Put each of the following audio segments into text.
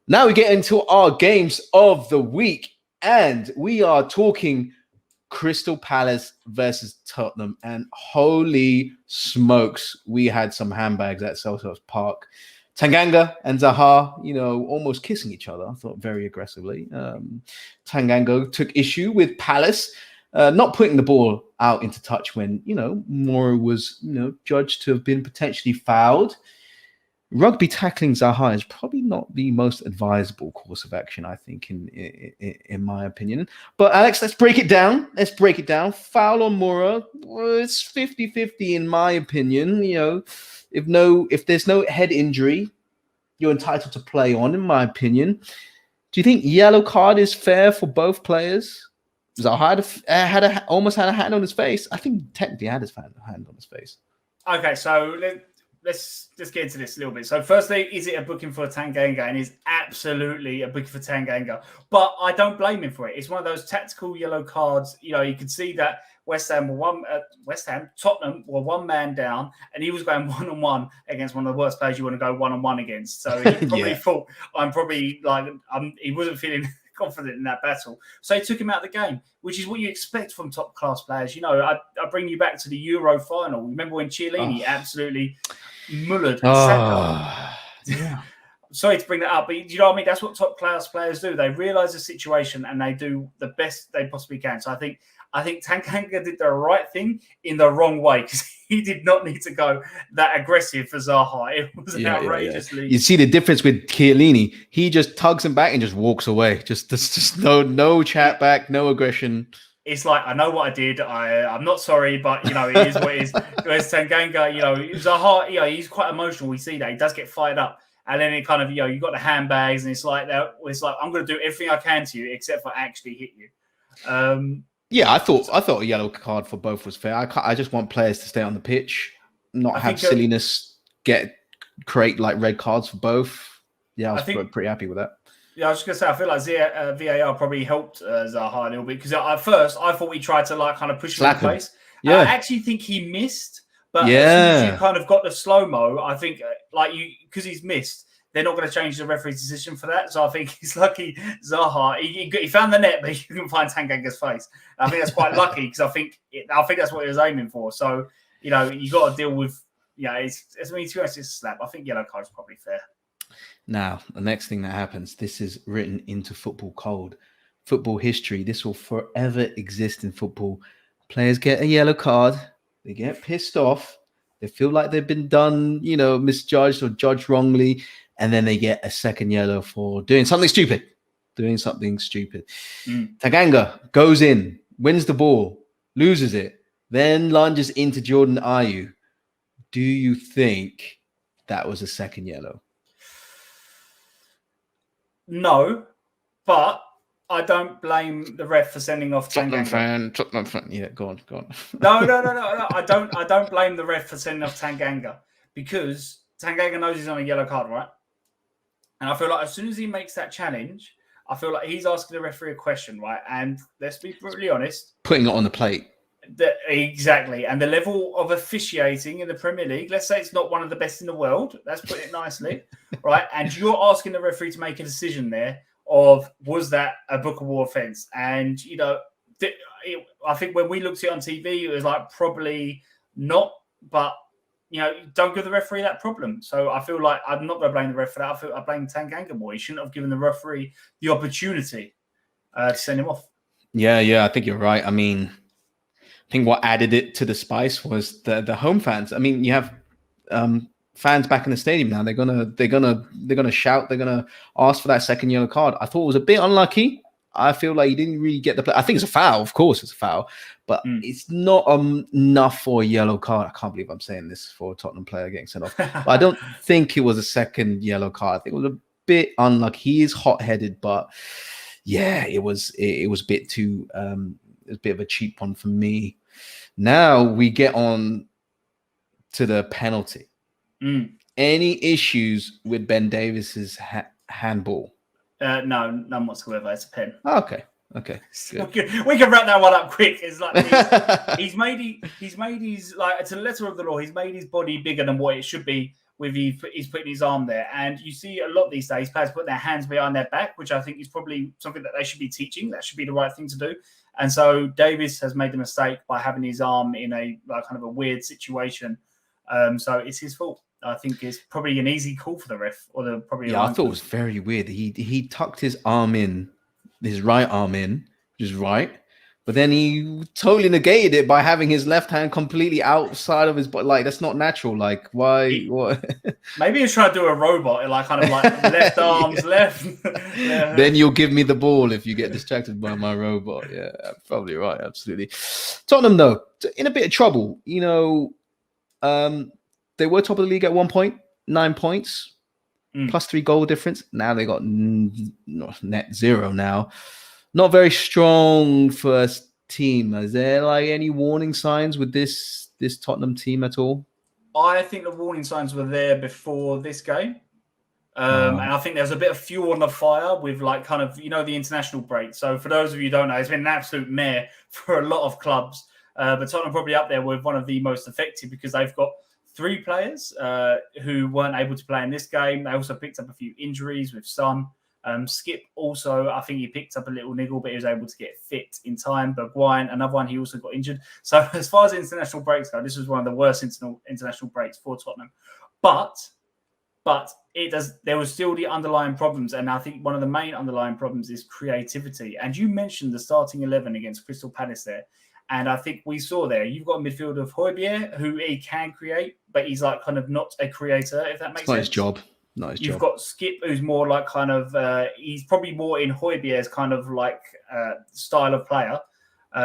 Now we get into our games of the week, and we are talking Crystal Palace versus Tottenham. And holy smokes, we had some handbags at Selhurst Park. Tanganga and Zaha, almost kissing each other. I thought very aggressively. Tanganga took issue with Palace not putting the ball out into touch when, Mora was, judged to have been potentially fouled. Rugby tackling Zaha is probably not the most advisable course of action, I think, in my opinion. But Alex, let's break it down. Foul on Mora, it's 50-50 in my opinion. If there's no head injury, you're entitled to play on, in my opinion. Do you think yellow card is fair for both players? Zaha almost had a hand on his face. I think technically had his hand on his face. Okay, so let's just get into this a little bit. So firstly, is it a booking for Tanganga? And is absolutely a booking for Tanganga. But I don't blame him for it. It's one of those tactical yellow cards. You could see that Tottenham were one man down, and he was going one-on-one against one of the worst players you want to go one-on-one against. So he probably thought, he wasn't feeling confident in that battle. So he took him out of the game, which is what you expect from top-class players. I bring you back to the Euro final. Remember when Chiellini absolutely mullered Saka? Yeah. Sorry to bring that up, but you know what I mean? That's what top-class players do. They realise the situation and they do the best they possibly can. So I think Tanganga did the right thing in the wrong way, because he did not need to go that aggressive for Zaha. It was outrageously. You see the difference with Chiellini. He just tugs him back and just walks away. Just no chat back, no aggression. It's like, I know what I did. I'm not sorry, but it is what it is. Whereas Tanganga, Zaha, he's quite emotional. We see that he does get fired up, and then it kind of, you got the handbags, and it's like I'm going to do everything I can to you except for actually hit you. Yeah, I thought a yellow card for both was fair. I just want players to stay on the pitch, not have silliness, create like red cards for both. Yeah, I was pretty happy with that. Yeah, I was just going to say, I feel like VAR probably helped Zaha a little bit, because at first I thought we tried to like kind of push him in place. Yeah. I actually think he missed, but as soon as you kind of got the slow-mo, I think because he's missed, they're not going to change the referee's decision for that. So I think he's lucky Zaha. He found the net, but he couldn't find Tanganga's face. I think that's quite lucky, because I think that's what he was aiming for. So, you got to deal with, to be honest, it's a slap. I think yellow card's probably fair. Now, the next thing that happens, this is written into football code, football history. This will forever exist in football. Players get a yellow card. They get pissed off. They feel like they've been done, misjudged or judged wrongly. And then they get a second yellow for doing something stupid. Tanganga goes in, wins the ball, loses it, then lunges into Jordan Ayew. Do you think that was a second yellow? No, but I don't blame the ref for sending off Tanganga. Tottenham fan. Yeah, go on. No. I don't blame the ref for sending off Tanganga, because Tanganga knows he's on a yellow card, right? And I feel like as soon as he makes that challenge, I feel like he's asking the referee a question, right? And let's be brutally honest. Putting it on the plate. Exactly. And the level of officiating in the Premier League, let's say it's not one of the best in the world. Let's put it nicely, right? And you're asking the referee to make a decision there of, was that a bookable offence? And, I think when we looked at it on TV, it was like probably not, but don't give the referee that problem. So I feel like I'm not going to blame the ref for that. I blame Tanganga more. He shouldn't have given the referee the opportunity to send him off. Yeah, I think you're right. I mean, I think what added it to the spice was the home fans. I mean, you have fans back in the stadium now. They're gonna shout. They're gonna ask for that second yellow card. I thought it was a bit unlucky. I feel like he didn't really get the play. I think it's a foul. Of course, it's a foul, but it's not enough for a yellow card. I can't believe I'm saying this for a Tottenham player getting sent off. But I don't think it was a second yellow card. I think it was a bit unlucky. He is hot-headed, but yeah, it was a bit too. It was a bit of a cheap one for me. Now we get on to the penalty. Any issues with Ben Davis's handball? No, none whatsoever. It's a pen. Okay. We can wrap that one up quick. It's like he's made his like, it's a letter of the law. He's made his body bigger than what it should be with he's putting his arm there. And you see a lot these days, players put their hands behind their back, which I think is probably something that they should be teaching. That should be the right thing to do. And so Davis has made the mistake by having his arm in a kind of a weird situation. So it's his fault. I think it's probably an easy call for the ref, or the probably. Yeah, I thought it was very weird. He tucked his arm in, his right arm in, which is right, but then he totally negated it by having his left hand completely outside of his body. Like, that's not natural. Like, why? What? Maybe he's trying to do a robot, like kind of like left arms left. Yeah. Then you'll give me the ball if you get distracted by my robot. Yeah, probably right. Absolutely. Tottenham, though, in a bit of trouble. You know, they were top of the league at 1 point, 9 points, plus 3 goal difference. Now they got net 0 now. Not very strong first team. Is there like any warning signs with this Tottenham team at all? I think the warning signs were there before this game. And I think there's a bit of fuel on the fire with like kind of, you know, the international break. So for those of you who don't know, it's been an absolute mare for a lot of clubs. But Tottenham probably up there with one of the most affected because they've got 3 players who weren't able to play in this game. They also picked up a few injuries with Son. Skip also, I think he picked up a little niggle, but he was able to get fit in time. Bergwijn, another one, he also got injured. So as far as international breaks go, this was one of the worst international breaks for Tottenham. But there was still the underlying problems. And I think one of the main underlying problems is creativity. And you mentioned the starting 11 against Crystal Palace there. And I think we saw there, you've got a midfield of Højbjerg, who he can create, but he's like kind of not a creator, if that makes sense. Not his job. You've got Skip, who's more like kind of, he's probably more in Højbjerg's kind of like style of player.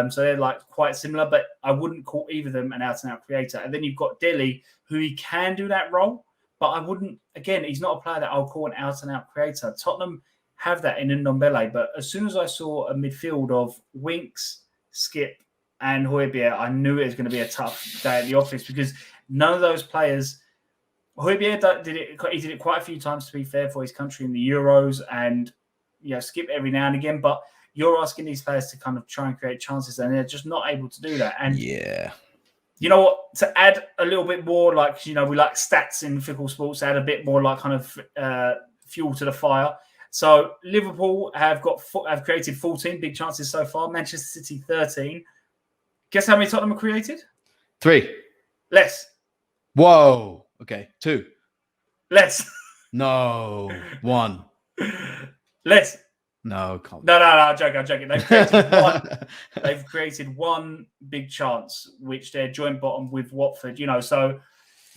So they're like quite similar, but I wouldn't call either of them an out-and-out creator. And then you've got Dele, who he can do that role, but I wouldn't, again, he's not a player that I'll call an out-and-out creator. Tottenham have that in Ndombele, but as soon as I saw a midfield of Winks, Skip, and Højbjerg, I knew it was going to be a tough day at the office because none of those players. Højbjerg did it. He did it quite a few times, to be fair, for his country in the Euros, and Skip every now and again. But you're asking these players to kind of try and create chances, and they're just not able to do that. And you know what? To add a little bit more, like we like stats in fickle sports. Add a bit more, like kind of fuel to the fire. So Liverpool have created 14 big chances so far. Manchester City 13. Guess how many Tottenham have created? 3. Less. Whoa. Okay. 2. Less. No. 1. Less. No, can't. No, I'm joking. They've created one. They've created one big chance, which they're joint bottom with Watford. So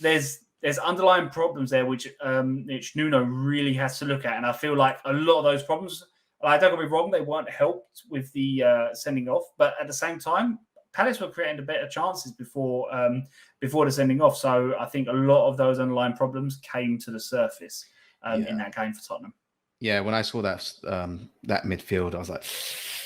there's underlying problems there, which Nuno really has to look at, and I feel like a lot of those problems. Don't get me wrong, they weren't helped with the sending off, but at the same time, Palace were creating better chances before the sending off. So I think a lot of those underlying problems came to the surface in that game for Tottenham. Yeah, when I saw that midfield, I was like,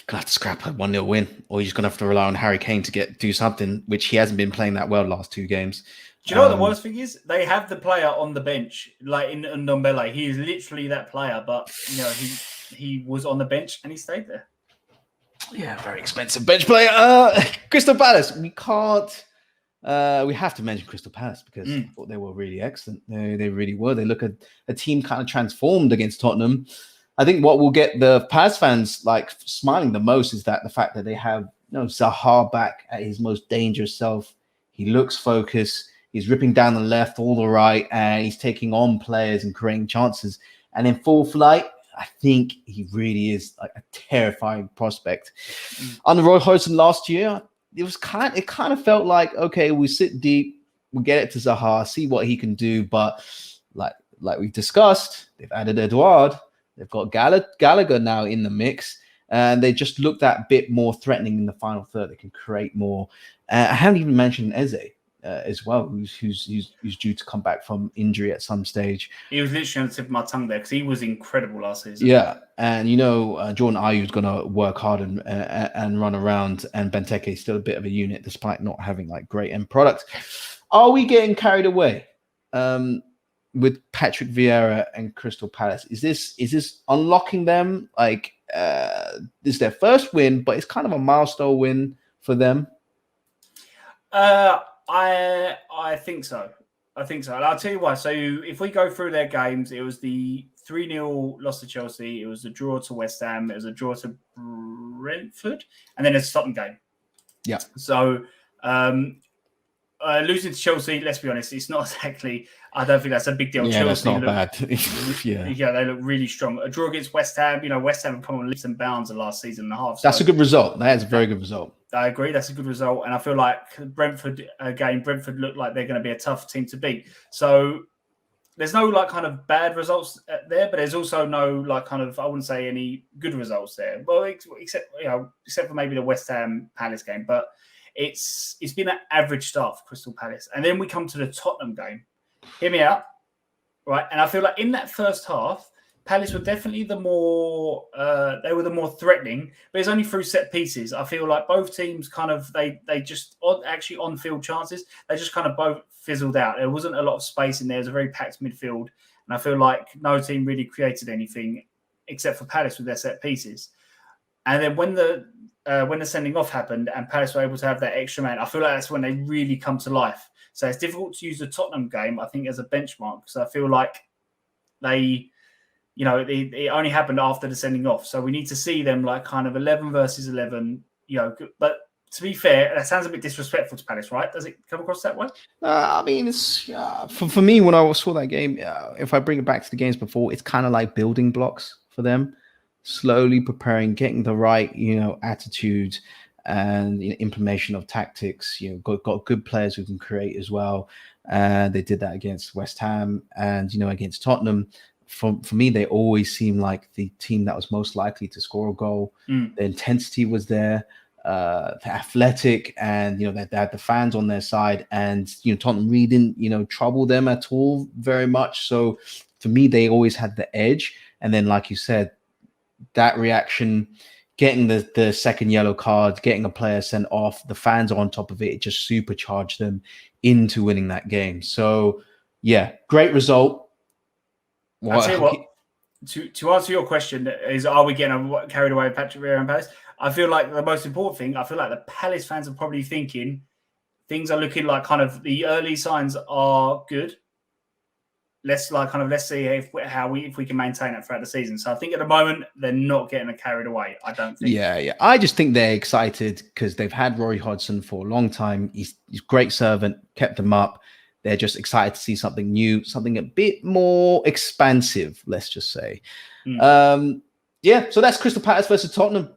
gonna have to scrap a 1-0 win, or you're just gonna have to rely on Harry Kane to do something, which he hasn't been playing that well last 2 games. Do you know what the worst thing is? They have the player on the bench, like in Ndombele. He is literally that player, but he was on the bench and he stayed there. Yeah, very expensive bench player. Crystal Palace. We can't. We have to mention Crystal Palace because I thought they were really excellent. They really were. They look at a team kind of transformed against Tottenham. I think what will get the Palace fans like smiling the most is that the fact that they have Zaha back at his most dangerous self. He looks focused. He's ripping down the left, all the right, and he's taking on players and creating chances. And in full flight, I think he really is like a terrifying prospect. Under Roy Hodgson last year, it kind of felt like, okay, we sit deep, we get it to Zaha, see what he can do. But like we've discussed, they've added Edouard, they've got Gallagher now in the mix, and they just look that bit more threatening in the final third. They can create more. I haven't even mentioned Eze as well, who's due to come back from injury at some stage. He was literally on the tip of my tongue there because he was incredible last season. Yeah, and Jordan Ayew's going to work hard and run around, and Benteke is still a bit of a unit despite not having like great end products. Are we getting carried away with Patrick Vieira and Crystal Palace? Is this unlocking them? Like, this is their first win, but it's kind of a milestone win for them. I think so. I think so. And I'll tell you why. So if we go through their games, it was the 3-0 loss to Chelsea. It was a draw to West Ham. It was a draw to Brentford. And then it's a Tottenham game. Yeah. So losing to Chelsea, let's be honest, it's not exactly, I don't think that's a big deal. Yeah, Chelsea that's not bad. Yeah, they look really strong. A draw against West Ham, West Ham have come on leaps and bounds the last season and a half. That's a good result. That is a very good result. I agree. That's a good result. And I feel like Brentford look like they're going to be a tough team to beat. So there's no like kind of bad results there, but there's also no like kind of, I wouldn't say any good results there. Well, except for maybe the West Ham Palace game, but it's been an average start for Crystal Palace. And then we come to the Tottenham game. Hear me out, right? And I feel like in that first half, Palace were definitely the more threatening, but it's only through set pieces. I feel like both teams kind of they just actually on field chances, they just kind of both fizzled out. There wasn't a lot of space in there. It was a very packed midfield, and I feel like no team really created anything except for Palace with their set pieces. And then when the sending off happened and Palace were able to have that extra man, I feel like that's when they really come to life. So it's difficult to use the Tottenham game, I think, as a benchmark, because I feel like it only happened after the sending off. So we need to see them like kind of 11 versus 11, but to be fair, that sounds a bit disrespectful to Palace, right? Does it come across that way? I mean, it's for me, when I saw that game, if I bring it back to the games before, it's kind of like building blocks for them, slowly preparing, getting the right, attitude and implementation of tactics. Got good players who can create as well. They did that against West Ham and, against Tottenham. For me, they always seemed like the team that was most likely to score a goal. The intensity was there, the athletic, and they had the fans on their side. And Tottenham really didn't trouble them at all very much. So for me, they always had the edge. And then, like you said, that reaction, getting the second yellow card, getting a player sent off, the fans are on top of it. It just supercharged them into winning that game. So yeah, great result. I'll tell you what, to answer your question is, are we getting carried away with Patrick Vieira and Palace? I feel like the most important thing, I feel like the Palace fans are probably thinking things are looking like kind of the early signs are good. Let's see if we can maintain it throughout the season. So I think at the moment they're not getting carried away. I don't think. Yeah. I just think they're excited because they've had Rory Hodgson for a long time. He's a great servant, kept them up. They're just excited to see something new, something a bit more expansive, let's just say. So that's Crystal Palace versus Tottenham.